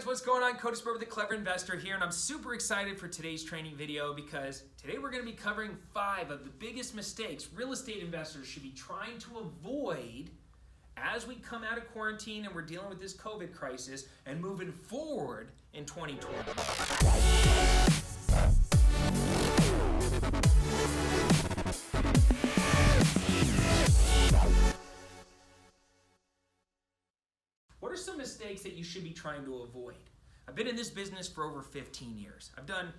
guys, what's going on? Cody Sperber, the Clever Investor here, and I'm super excited for today's training video because today we're going to be covering 5 of the biggest mistakes real estate investors should be trying to avoid as we come out of quarantine and we're dealing with this COVID crisis and moving forward in 2020. What are some mistakes that you should be trying to avoid? I've been in this business for over 15 years. I've done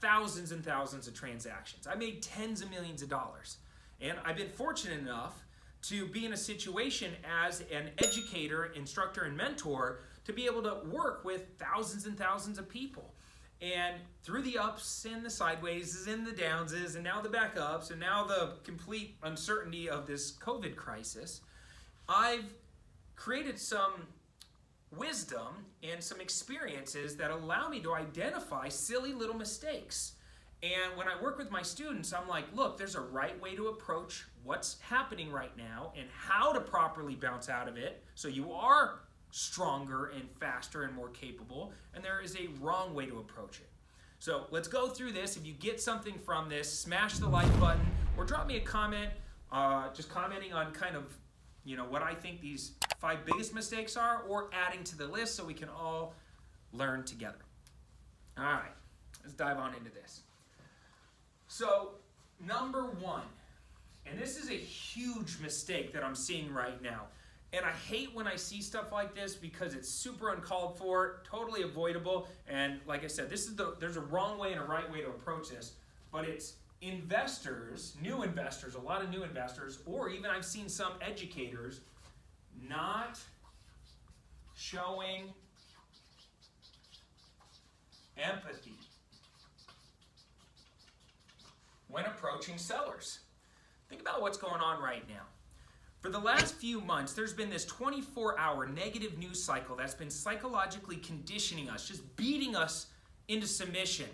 thousands and thousands of transactions. I made tens of millions of dollars. And I've been fortunate enough to be in a situation as an educator, instructor, and mentor to be able to work with thousands and thousands of people. And through the ups and the sideways and the downs and now the backups and now the complete uncertainty of this COVID crisis, I've created some wisdom and some experiences that allow me to identify silly little mistakes. And when I work with my students, I'm like, look, there's a right way to approach what's happening right now and how to properly bounce out of it so you are stronger and faster and more capable, and there is a wrong way to approach it. So let's go through this. If you get something from this, smash the like button or drop me a comment, just commenting on kind of what I think these 5 biggest mistakes are, or adding to the list so we can all learn together. All right, let's dive on into this. So, number 1, and this is a huge mistake that I'm seeing right now, and I hate when I see stuff like this because it's super uncalled for, totally avoidable, and like I said, there's a wrong way and a right way to approach this, but it's investors, new investors, a lot of new investors, or even I've seen some educators not showing empathy when approaching sellers. Think about what's going on right now. For the last few months, there's been this 24-hour negative news cycle that's been psychologically conditioning us, just beating us into submission.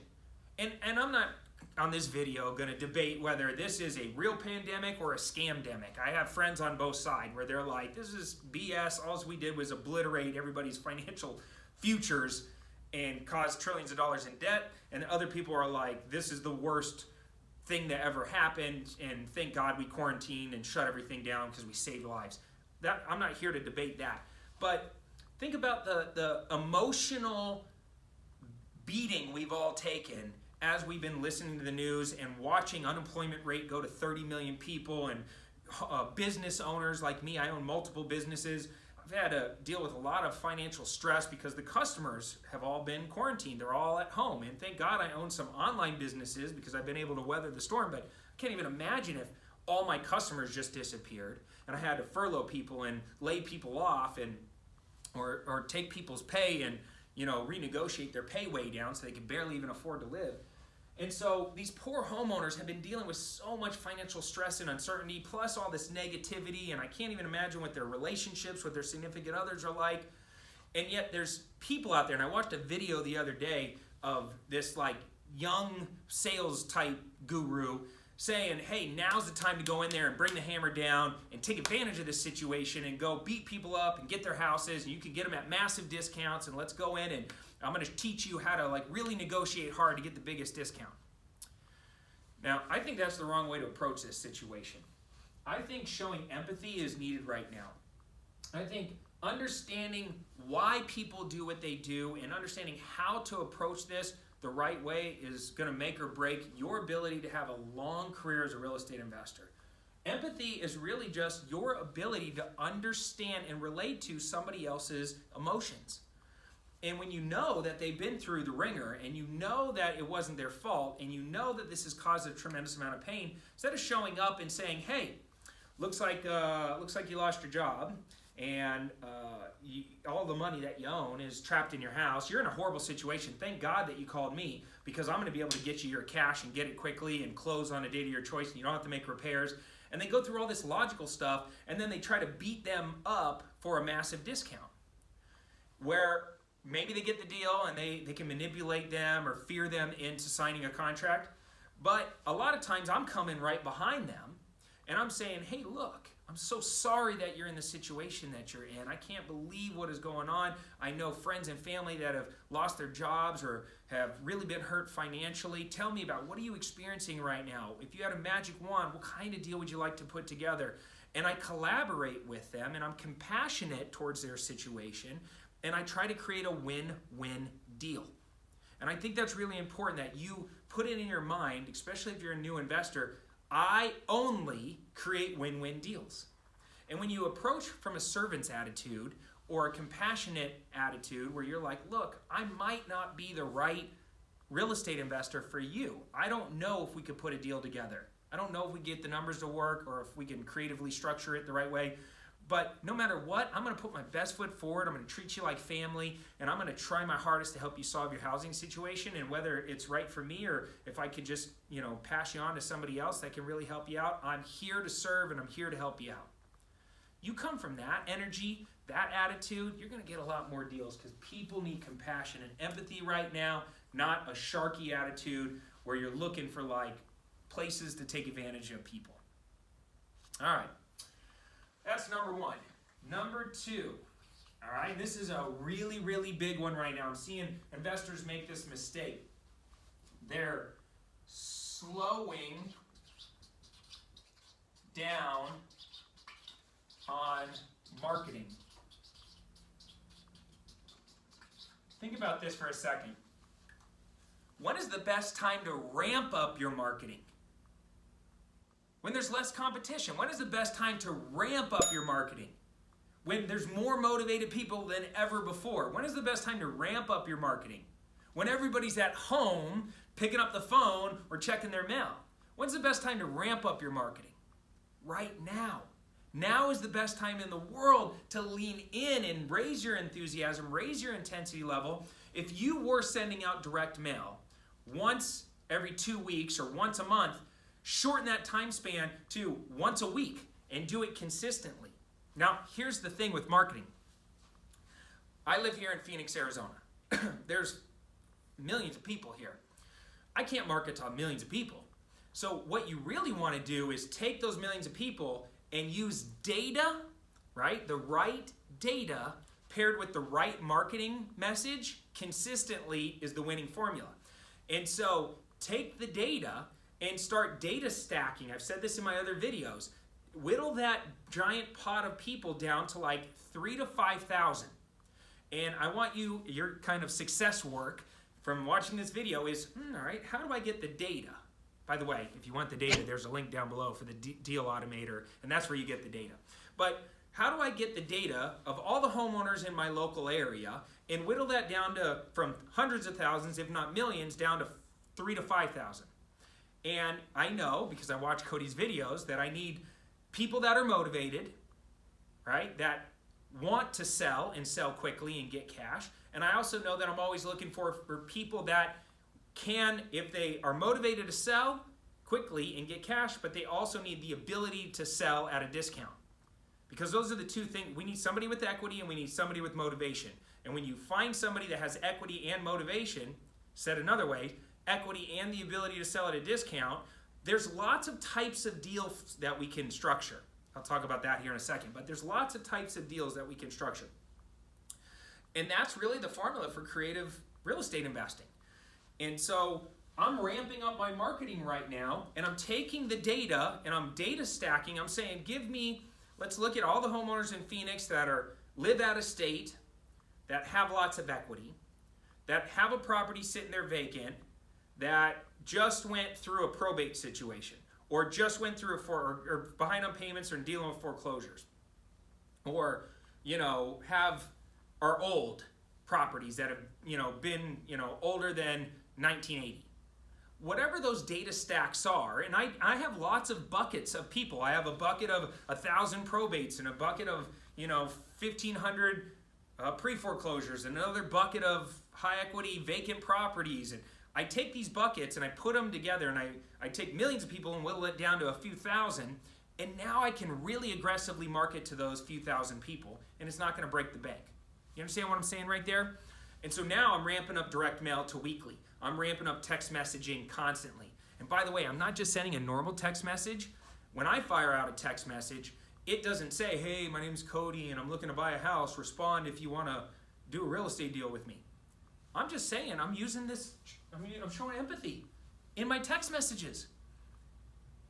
And I'm not on this video going to debate whether this is a real pandemic or a scamdemic. I have friends on both sides where they're like, this is BS. All we did was obliterate everybody's financial futures and cause trillions of dollars in debt. And other people are like, this is the worst thing that ever happened, and thank God we quarantined and shut everything down because we saved lives. I'm not here to debate that. But think about the emotional beating we've all taken as we've been listening to the news and watching unemployment rate go to 30 million people, and business owners like me, I own multiple businesses. I've had to deal with a lot of financial stress because the customers have all been quarantined. They're all at home. And thank God I own some online businesses because I've been able to weather the storm. But I can't even imagine if all my customers just disappeared and I had to furlough people and lay people off and or take people's pay and renegotiate their pay way down so they can barely even afford to live. And so these poor homeowners have been dealing with so much financial stress and uncertainty, plus all this negativity, and I can't even imagine what their relationships with their significant others are like. And yet there's people out there, and I watched a video the other day of this young sales type guru saying, hey, now's the time to go in there and bring the hammer down and take advantage of this situation and go beat people up and get their houses, and you can get them at massive discounts, and let's go in and I'm going to teach you how to really negotiate hard to get the biggest discount. Now, I think that's the wrong way to approach this situation. I think showing empathy is needed right now. I think understanding why people do what they do and understanding how to approach this the right way is going to make or break your ability to have a long career as a real estate investor. Empathy is really just your ability to understand and relate to somebody else's emotions. And when you know that they've been through the ringer and you know that it wasn't their fault and you know that this has caused a tremendous amount of pain, instead of showing up and saying, hey, looks like you lost your job and all the money that you own is trapped in your house. You're in a horrible situation. Thank God that you called me because I'm going to be able to get you your cash and get it quickly and close on a date of your choice and you don't have to make repairs. And they go through all this logical stuff and then they try to beat them up for a massive discount where maybe they get the deal and they can manipulate them or fear them into signing a contract. But a lot of times I'm coming right behind them and I'm saying, hey, look, I'm so sorry that you're in the situation that you're in. I can't believe what is going on. I know friends and family that have lost their jobs or have really been hurt financially. Tell me about what are you experiencing right now? If you had a magic wand, what kind of deal would you like to put together? And I collaborate with them, and I'm compassionate towards their situation, and I try to create a win-win deal. And I think that's really important that you put it in your mind, especially if you're a new investor. I only create win-win deals. And when you approach from a servant's attitude or a compassionate attitude where you're like, look, I might not be the right real estate investor for you. I don't know if we could put a deal together. I don't know if we get the numbers to work or if we can creatively structure it the right way. But no matter what, I'm going to put my best foot forward. I'm going to treat you like family, and I'm going to try my hardest to help you solve your housing situation. And whether it's right for me or if I could just, pass you on to somebody else that can really help you out, I'm here to serve and I'm here to help you out. You come from that energy, that attitude, you're going to get a lot more deals because people need compassion and empathy right now, not a sharky attitude where you're looking for places to take advantage of people. All right. That's number one. Number two, all right, this is a really, really big one right now. I'm seeing investors make this mistake. They're slowing down on marketing. Think about this for a second. When is the best time to ramp up your marketing? When there's less competition. When is the best time to ramp up your marketing? When there's more motivated people than ever before. When is the best time to ramp up your marketing? When everybody's at home picking up the phone or checking their mail. When's the best time to ramp up your marketing? Right now. Now is the best time in the world to lean in and raise your enthusiasm, raise your intensity level. If you were sending out direct mail once every 2 weeks or once a month, shorten that time span to once a week and do it consistently. Now, here's the thing with marketing. I live here in Phoenix, Arizona. There's millions of people here. I can't market to millions of people. So what you really want to do is take those millions of people and use data, right? The right data paired with the right marketing message consistently is the winning formula. And so take the data and start data stacking. I've said this in my other videos. Whittle that giant pot of people down to 3,000 to 5,000. And I want your kind of success work from watching this video is, all right, how do I get the data? By the way, if you want the data, there's a link down below for the Deal Automator, and that's where you get the data. But how do I get the data of all the homeowners in my local area and whittle that down to from hundreds of thousands, if not millions, down to 3,000 to 5,000? And I know, because I watch Cody's videos, that I need people that are motivated, right, that want to sell and sell quickly and get cash. And I also know that I'm always looking for people that can, if they are motivated to sell quickly and get cash, but they also need the ability to sell at a discount. Because those are the two things. We need somebody with equity and we need somebody with motivation. And when you find somebody that has equity and motivation, said another way, equity and the ability to sell at a discount, there's lots of types of deals that we can structure. I'll talk about that here in a second, but there's lots of types of deals that we can structure. And that's really the formula for creative real estate investing. And so I'm ramping up my marketing right now, and I'm taking the data and I'm data stacking. I'm saying, let's look at all the homeowners in Phoenix that live out of state, that have lots of equity, that have a property sitting there vacant, that just went through a probate situation, or just went through or behind on payments or dealing with foreclosures, or are old properties that have been older than 1980. Whatever those data stacks are, and I have lots of buckets of people. I have a bucket of 1,000 probates and a bucket of 1,500 pre-foreclosures, and another bucket of high equity vacant properties. And I take these buckets and I put them together, and I take millions of people and whittle it down to a few thousand, and now I can really aggressively market to those few thousand people, and it's not going to break the bank. You understand what I'm saying right there? And so now I'm ramping up direct mail to weekly. I'm ramping up text messaging constantly. And by the way, I'm not just sending a normal text message. When I fire out a text message, It doesn't say, hey, my name's Cody and I'm looking to buy a house. Respond if you want to do a real estate deal with me. I'm just saying, I'm using this, I'm showing empathy in my text messages.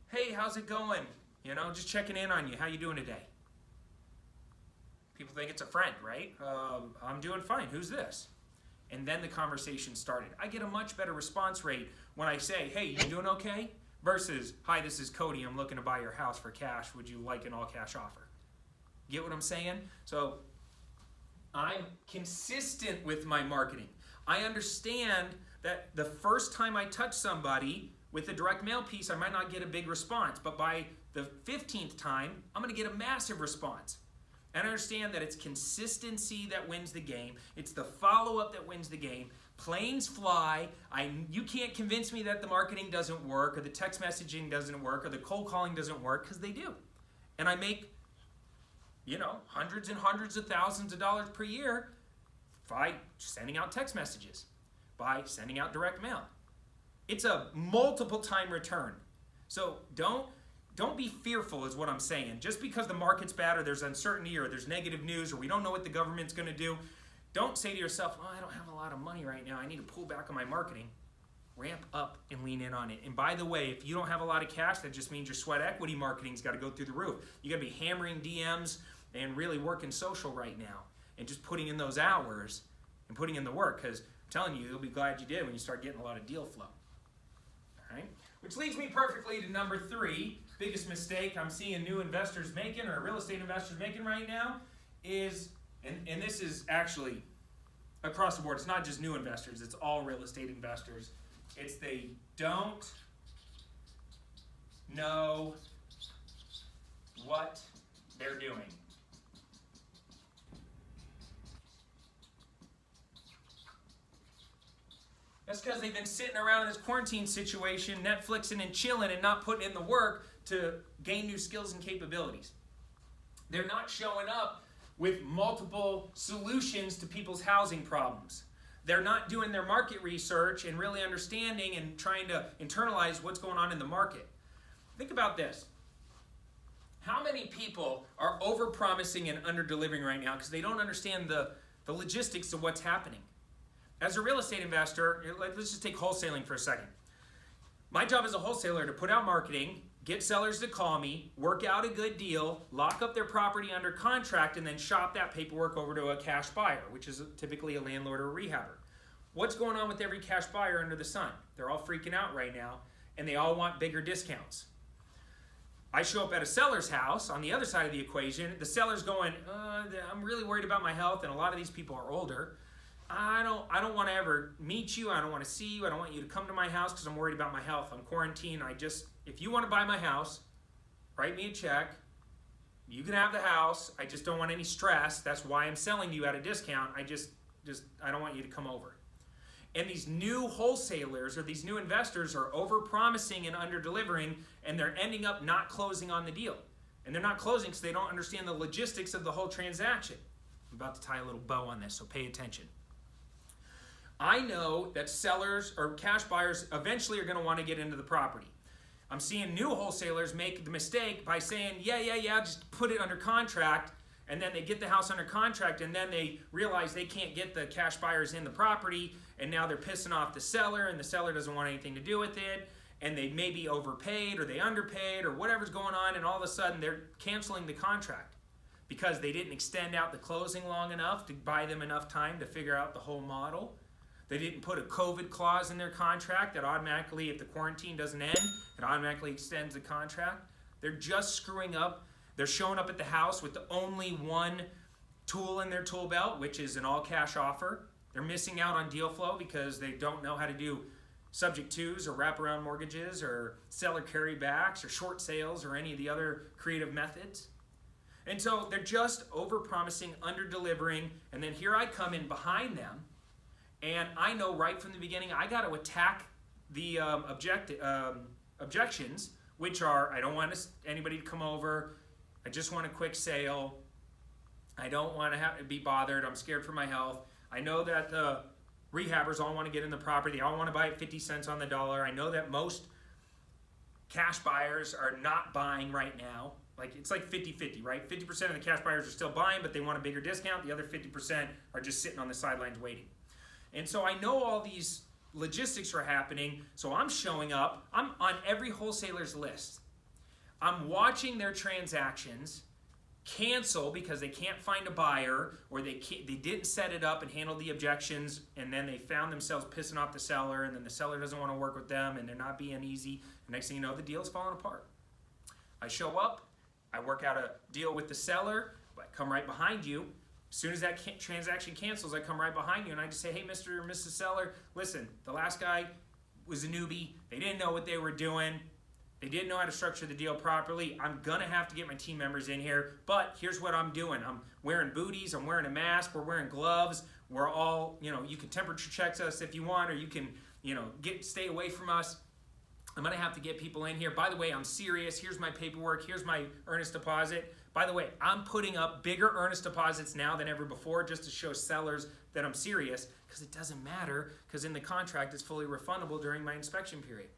Hey, how's it going? You know, just checking in on you. How you doing today? People think it's a friend, right? I'm doing fine. Who's this? And then the conversation started. I get a much better response rate when I say, hey, you doing okay? Versus, hi, this is Cody. I'm looking to buy your house for cash. Would you like an all-cash offer? Get what I'm saying? So I'm consistent with my marketing. I understand that the first time I touch somebody with a direct mail piece, I might not get a big response. But by the 15th time, I'm going to get a massive response. And I understand that it's consistency that wins the game. It's the follow-up that wins the game. Planes fly. You can't convince me that the marketing doesn't work or the text messaging doesn't work or the cold calling doesn't work, because they do. And I make, hundreds and hundreds of thousands of dollars per year by sending out text messages, by sending out direct mail. It's a multiple time return. So don't be fearful is what I'm saying. Just because the market's bad or there's uncertainty or there's negative news or we don't know what the government's going to do, don't say to yourself, I don't have a lot of money right now. I need to pull back on my marketing. Ramp up and lean in on it. And by the way, if you don't have a lot of cash, that just means your sweat equity marketing's got to go through the roof. You got to be hammering DMs and really working social right now and just putting in those hours and putting in the work, because I'm telling you, you'll be glad you did when you start getting a lot of deal flow. All right? Which leads me perfectly to number 3. Biggest mistake I'm seeing new investors making, or real estate investors making right now, is, and this is actually across the board, it's not just new investors, it's all real estate investors. It's they don't know what they're doing. That's because they've been sitting around in this quarantine situation, Netflixing and chilling and not putting in the work to gain new skills and capabilities. They're not showing up with multiple solutions to people's housing problems. They're not doing their market research and really understanding and trying to internalize what's going on in the market. Think about this. How many people are over-promising and under-delivering right now because they don't understand the logistics of what's happening? As a real estate investor, let's just take wholesaling for a second. My job as a wholesaler to put out marketing, get sellers to call me, work out a good deal, lock up their property under contract, and then shop that paperwork over to a cash buyer, which is typically a landlord or a rehabber. What's going on with every cash buyer under the sun? They're all freaking out right now, and they all want bigger discounts. I show up at a seller's house on the other side of the equation. The seller's going, I'm really worried about my health, and a lot of these people are older. I don't want to ever meet you. I don't want to see you. I don't want you to come to my house because I'm worried about my health. I'm quarantined. If you want to buy my house, write me a check. You can have the house. I just don't want any stress. That's why I'm selling to you at a discount. I don't want you to come over. And these new wholesalers or these new investors are over-promising and under-delivering, and they're ending up not closing on the deal. And they're not closing because they don't understand the logistics of the whole transaction. I'm about to tie a little bow on this, so pay attention. I know that sellers or cash buyers eventually are going to want to get into the property. I'm seeing new wholesalers make the mistake by saying, yeah, just put it under contract, and then they get the house under contract, and then they realize they can't get the cash buyers in the property, and now they're pissing off the seller, and the seller doesn't want anything to do with it, and they may be overpaid, or they underpaid, or whatever's going on, and all of a sudden they're canceling the contract because they didn't extend out the closing long enough to buy them enough time to figure out the whole model. They didn't put a COVID clause in their contract that automatically, if the quarantine doesn't end, it automatically extends the contract. They're just screwing up. They're showing up at the house with the only one tool in their tool belt, which is an all-cash offer. They're missing out on deal flow because they don't know how to do subject twos or wraparound mortgages or seller carrybacks or short sales or any of the other creative methods. And so they're just over-promising, under-delivering, and then here I come in behind them. And I know right from the beginning, I got to attack the objections, which are, I don't want anybody to come over. I just want a quick sale. I don't want to have to be bothered. I'm scared for my health. I know that the rehabbers all want to get in the property. They all want to buy it 50 cents on the dollar. I know that most cash buyers are not buying right now. like it's like 50-50, right? 50% of the cash buyers are still buying, but they want a bigger discount. The other 50% are just sitting on the sidelines waiting. And so I know all these logistics are happening, so I'm showing up. I'm on every wholesaler's list. I'm watching their transactions cancel because they can't find a buyer, or they didn't set it up and handle the objections, and then they found themselves pissing off the seller, and then the seller doesn't want to work with them, and they're not being easy. And next thing you know, the deal's falling apart. I show up, I work out a deal with the seller, I come right behind you. As soon as that transaction cancels, I come right behind you and I just say, hey, Mr. or Mrs. Seller, listen, the last guy was a newbie. They didn't know what they were doing. They didn't know how to structure the deal properly. I'm going to have to get my team members in here, but here's what I'm doing. I'm wearing booties. I'm wearing a mask. We're wearing gloves. We're all, you can temperature check us if you want, or you can, stay away from us. I'm going to have to get people in here. By the way, I'm serious. Here's my paperwork. Here's my earnest deposit. By the way, I'm putting up bigger earnest deposits now than ever before just to show sellers that I'm serious, because it doesn't matter, because in the contract it's fully refundable during my inspection period.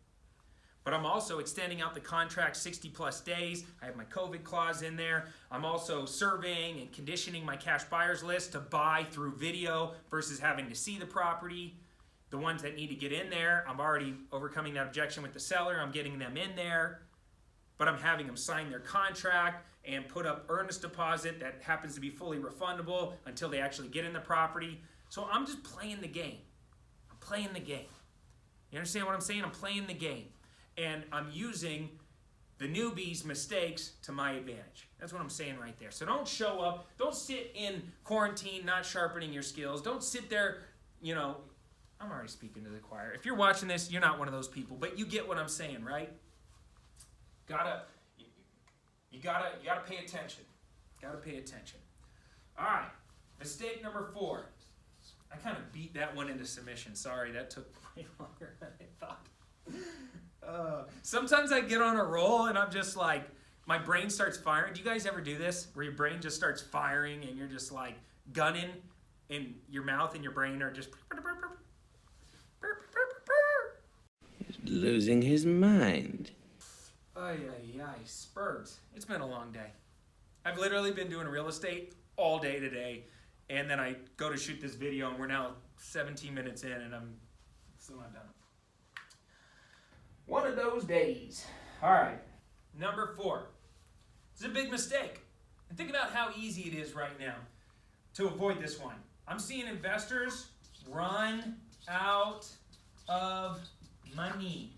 But I'm also extending out the contract 60 plus days. I have my COVID clause in there. I'm also surveying and conditioning my cash buyers list to buy through video versus having to see the property. The ones that need to get in there, I'm already overcoming that objection with the seller. I'm getting them in there, but I'm having them sign their contract and put up earnest deposit that happens to be fully refundable until they actually get in the property. So I'm just playing the game. I'm playing the game. You understand what I'm saying? I'm playing the game. And I'm using the newbies' mistakes to my advantage. That's what I'm saying right there. So don't show up. Don't sit in quarantine not sharpening your skills. Don't sit there, I'm already speaking to the choir. If you're watching this, you're not one of those people, but you get what I'm saying, right? You gotta pay attention. Gotta pay attention. All right, mistake number 4. I kind of beat that one into submission. Sorry, that took way longer than I thought. Sometimes I get on a roll and I'm just like, my brain starts firing. Do you guys ever do this? Where your brain just starts firing and you're just like gunning, and your mouth and your brain are just... He's losing his mind. Spurbs. It's been a long day. I've literally been doing real estate all day today, and then I go to shoot this video, and we're now 17 minutes in, and I'm still not done. One of those days. All right, number 4. It's a big mistake. And think about how easy it is right now to avoid this one. I'm seeing investors run out of money.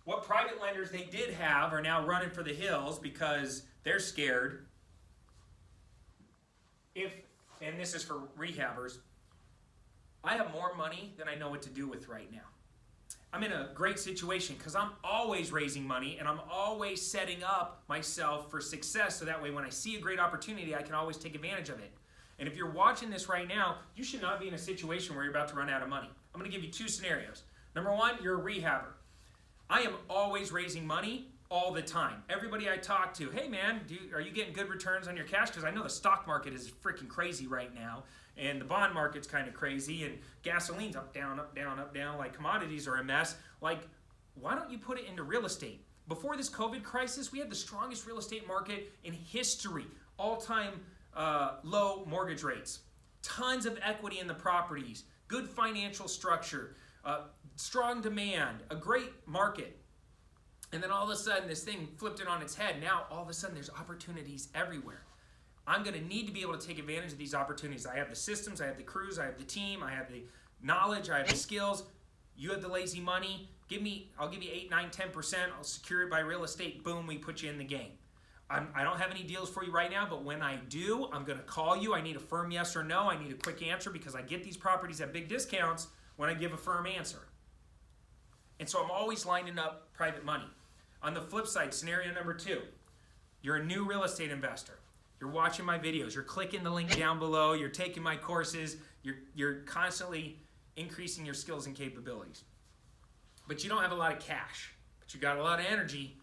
What private lenders they did have are now running for the hills because they're scared. And this is for rehabbers, I have more money than I know what to do with right now. I'm in a great situation because I'm always raising money and I'm always setting up myself for success, so that way when I see a great opportunity, I can always take advantage of it. And if you're watching this right now, you should not be in a situation where you're about to run out of money. I'm going to give you 2 scenarios. Number 1, you're a rehabber. I am always raising money all the time. Everybody I talk to, hey man, are you getting good returns on your cash? Because I know the stock market is freaking crazy right now, and the bond market's kind of crazy, and gasoline's up, down, up, down, up, down, like commodities are a mess. Like, why don't you put it into real estate? Before this COVID crisis, we had the strongest real estate market in history. All-time low mortgage rates, tons of equity in the properties, good financial structure, strong demand, a great market. And then all of a sudden this thing flipped it on its head. Now all of a sudden there's opportunities everywhere. I'm going to need to be able to take advantage of these opportunities. I have the systems, I have the crews, I have the team, I have the knowledge, I have the skills. You have the lazy money. I'll give you 8, 9, 10%. I'll secure it by real estate. Boom, we put you in the game. I don't have any deals for you right now, but when I do, I'm going to call you. I need a firm yes or no. I need a quick answer because I get these properties at big discounts when I give a firm answer. And so I'm always lining up private money. On the flip side, scenario number 2, you're a new real estate investor. You're watching my videos. You're clicking the link down below. You're taking my courses. You're constantly increasing your skills and capabilities. But you don't have a lot of cash, but you got a lot of energy.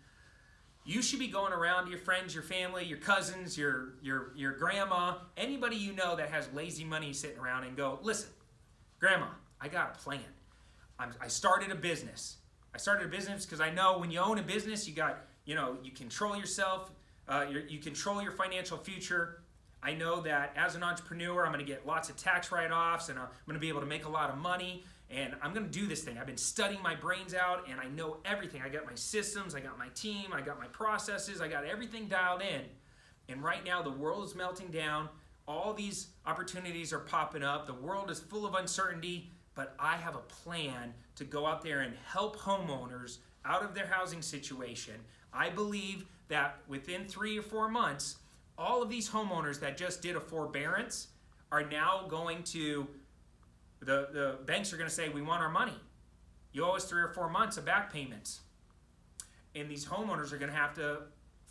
You should be going around to your friends, your family, your cousins, your grandma, anybody you know that has lazy money sitting around, and go, listen, Grandma, I got a plan. I started a business. I started a business because I know when you own a business, you got you control yourself, you control your financial future. I know that as an entrepreneur, I'm going to get lots of tax write-offs, and I'm going to be able to make a lot of money, and I'm going to do this thing. I've been studying my brains out, and I know everything. I got my systems, I got my team, I got my processes, I got everything dialed in. And right now, the world is melting down. All these opportunities are popping up. The world is full of uncertainty, but I have a plan to go out there and help homeowners out of their housing situation. I believe that within 3 or 4 months, all of these homeowners that just did a forbearance are now going to, the banks are going to say, we want our money. You owe us 3 or 4 months of back payments. And these homeowners are going to have to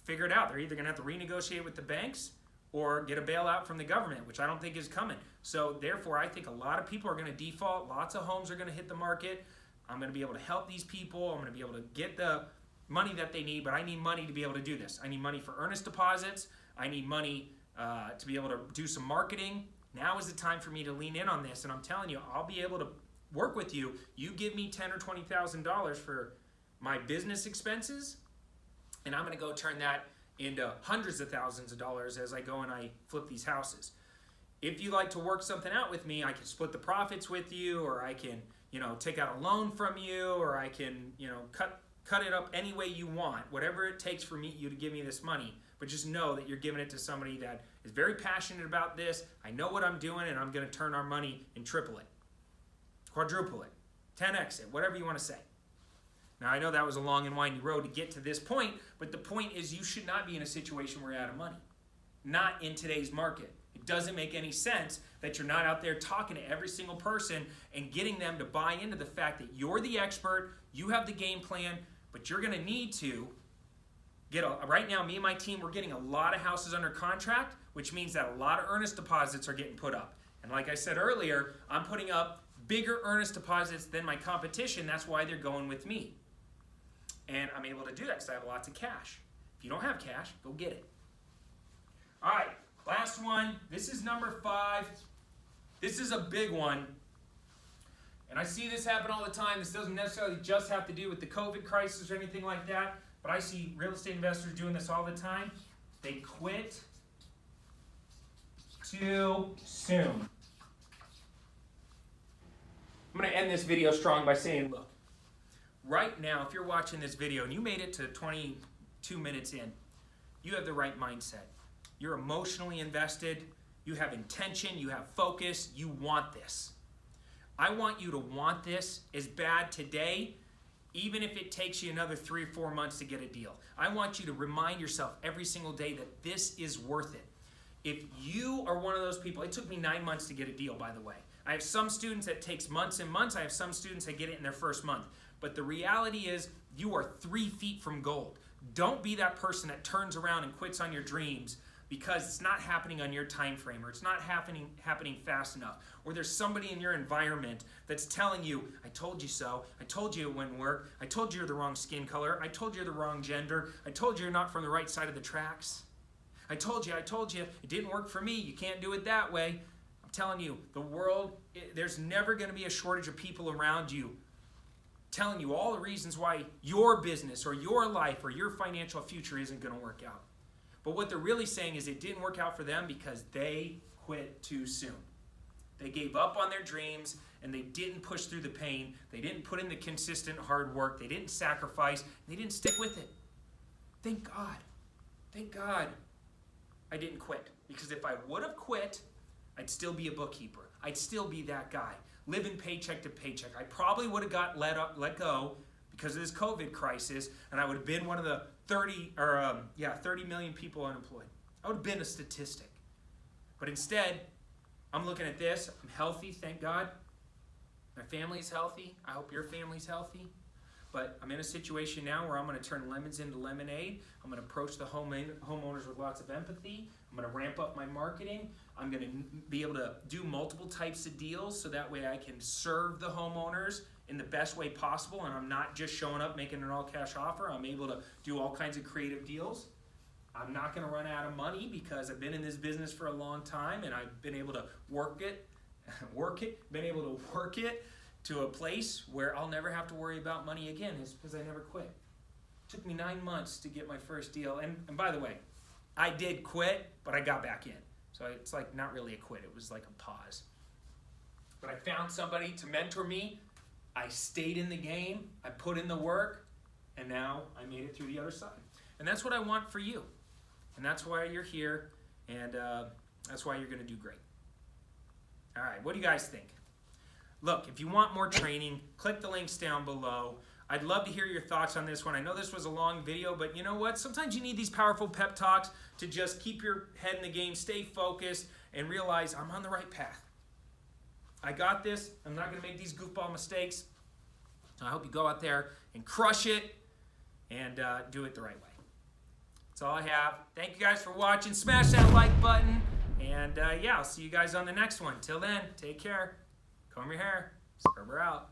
figure it out. They're either going to have to renegotiate with the banks or get a bailout from the government, which I don't think is coming. So therefore, I think a lot of people are going to default. Lots of homes are going to hit the market. I'm going to be able to help these people. I'm going to be able to get the money that they need, but I need money to be able to do this. I need money for earnest deposits. I need money to be able to do some marketing. Now is the time for me to lean in on this, and I'm telling you, I'll be able to work with you. You give me $10,000 or $20,000 for my business expenses, and I'm going to go turn that into hundreds of thousands of dollars as I go and I flip these houses. If you like to work something out with me, I can split the profits with you, or I can, take out a loan from you, or I can, cut it up any way you want, whatever it takes for you to give me this money. But just know that you're giving it to somebody that is very passionate about this. I know what I'm doing, and I'm going to turn our money and triple it, quadruple it, 10x it, whatever you want to say. Now, I know that was a long and windy road to get to this point, but the point is you should not be in a situation where you're out of money. Not in today's market. It doesn't make any sense that you're not out there talking to every single person and getting them to buy into the fact that you're the expert, you have the game plan, but you're going to need to right now, me and my team, we're getting a lot of houses under contract, which means that a lot of earnest deposits are getting put up. And like I said earlier, I'm putting up bigger earnest deposits than my competition. That's why they're going with me. And I'm able to do that because I have lots of cash. If you don't have cash, go get it. All right, last one. This is number 5. This is a big one. And I see this happen all the time. This doesn't necessarily just have to do with the COVID crisis or anything like that. But I see real estate investors doing this all the time. They quit too soon. I'm going to end this video strong by saying, look, right now, if you're watching this video and you made it to 22 minutes in, you have the right mindset. You're emotionally invested. You have intention. You have focus. You want this. I want you to want this as bad today, even if it takes you another 3 or 4 months to get a deal. I want you to remind yourself every single day that this is worth it. If you are one of those people, it took me 9 months to get a deal, by the way. I have some students that takes months and months. I have some students that get it in their first month. But the reality is you are 3 feet from gold. Don't be that person that turns around and quits on your dreams because it's not happening on your time frame, or it's not happening fast enough, or there's somebody in your environment that's telling you, I told you so, I told you it wouldn't work, I told you you're the wrong skin color, I told you you're the wrong gender, I told you you're not from the right side of the tracks, I told you, it didn't work for me, you can't do it that way. I'm telling you, the world, there's never going to be a shortage of people around you telling you all the reasons why your business or your life or your financial future isn't going to work out. But what they're really saying is it didn't work out for them because they quit too soon. They gave up on their dreams and they didn't push through the pain. They didn't put in the consistent hard work. They didn't sacrifice. They didn't stick with it. Thank God. Thank God I didn't quit. Because if I would have quit, I'd still be a bookkeeper. I'd still be that guy, living paycheck to paycheck. I probably would have got let go because of this COVID crisis, and I would have been one of the 30 million people unemployed. I would have been a statistic. But instead, I'm looking at this. I'm healthy, thank God. My family's healthy. I hope your family's healthy. But I'm in a situation now where I'm going to turn lemons into lemonade. I'm going to approach the homeowners with lots of empathy. I'm going to ramp up my marketing. I'm going to be able to do multiple types of deals so that way I can serve the homeowners in the best way possible, and I'm not just showing up making an all-cash offer. I'm able to do all kinds of creative deals. I'm not going to run out of money because I've been in this business for a long time, and I've been able to work it to a place where I'll never have to worry about money again. It's because I never quit. Took me 9 months to get my first deal. And by the way, I did quit, but I got back in. So it's like not really a quit. It was like a pause. But I found somebody to mentor me. I stayed in the game. I put in the work. And now I made it through the other side. And that's what I want for you. And that's why you're here. And that's why you're going to do great. All right, what do you guys think? Look, if you want more training, click the links down below. I'd love to hear your thoughts on this one. I know this was a long video, but you know what? Sometimes you need these powerful pep talks to just keep your head in the game, stay focused, and realize I'm on the right path. I got this. I'm not going to make these goofball mistakes. So I hope you go out there and crush it and do it the right way. That's all I have. Thank you guys for watching. Smash that like button. And yeah, I'll see you guys on the next one. Till then, take care. Comb your hair. Sperber out.